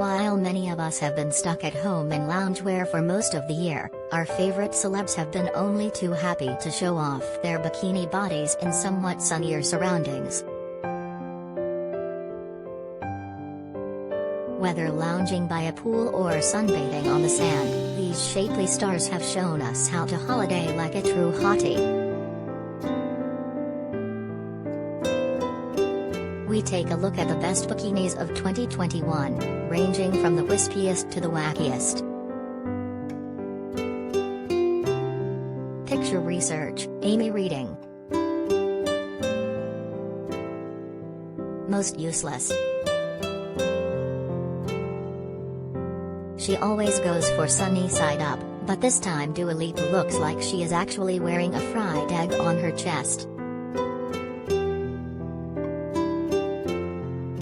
While many of us have been stuck at home in loungewear for most of the year, our favorite celebs have been only too happy to show off their bikini bodies in somewhat sunnier surroundings. Whether lounging by a pool or sunbathing on the sand, these shapely stars have shown us how to holiday like a true hottie. We take a look at the best bikinis of 2021, ranging from the wispiest to the wackiest. Picture research, Amy Reading. Most useless. She always goes for sunny side up, but this time Duality looks like she is actually wearing a fried egg on her chest.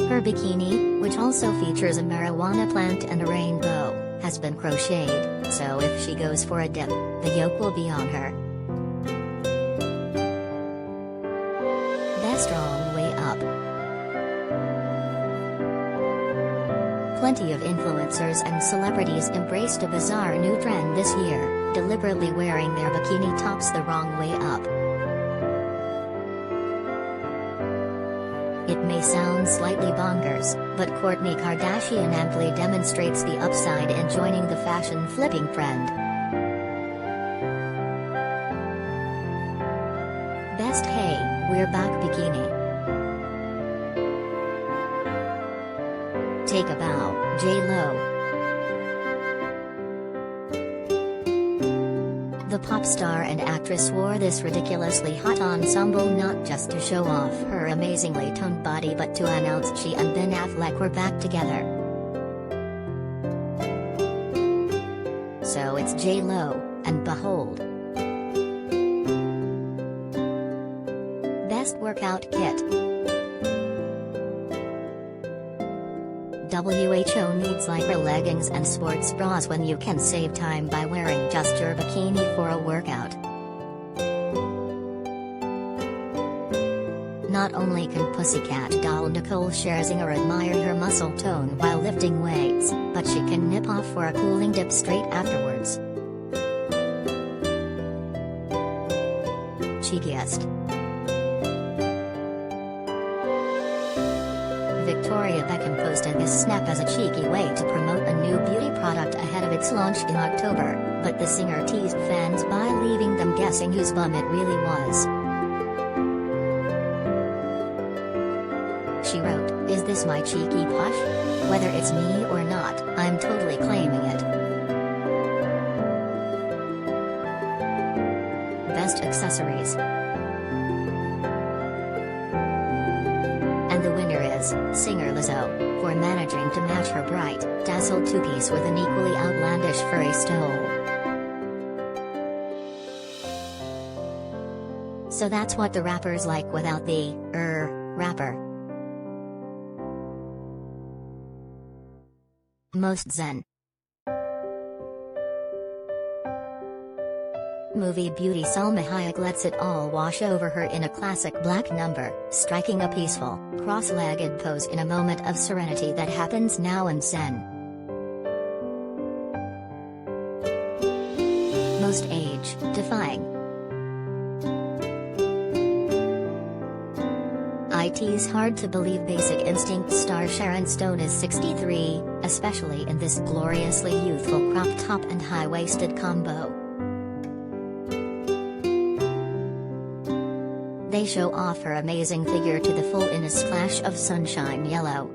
Her bikini, which also features a marijuana plant and a rainbow, has been crocheted, so if she goes for a dip, the yolk will be on her. Best wrong way up. Plenty of influencers and celebrities embraced a bizarre new trend this year, deliberately wearing their bikini tops the wrong way up. It may sound slightly bonkers, but Kourtney Kardashian amply demonstrates the upside in joining the fashion flipping trend. Best Hey, We're Back bikini. Take a bow, J.Lo. The pop star and actress wore this ridiculously hot ensemble not just to show off her amazingly toned body but to announce she and Ben Affleck were back together. So it's J.Lo, and behold. Best workout kit. WHO needs Lipa leggings and sports bras when you can save time by wearing just your bikini for a workout. Not only can pussycat doll Nicole Scherzinger admire her muscle tone while lifting weights, but she can nip off for a cooling dip straight afterwards. Cheekiest. Victoria Beckham posted this snap as a cheeky way to promote a new beauty product ahead of its launch in October, but the singer teased fans by leaving them guessing whose bum it really was. She wrote, "Is this my cheeky push? Whether it's me or not, I'm totally claiming it." Best accessories. And the winner is singer Lizzo, for managing to match her bright, dazzled two-piece with an equally outlandish furry stole. So that's what the rapper's like without the, rapper. Most zen. Movie beauty Salma Hayek lets it all wash over her in a classic black number, striking a peaceful, cross-legged pose in a moment of serenity that happens now and then. Most age-defying. It's hard to believe Basic Instinct star Sharon Stone is 63, especially in this gloriously youthful crop top and high-waisted combo. They show off her amazing figure to the full in a splash of sunshine yellow.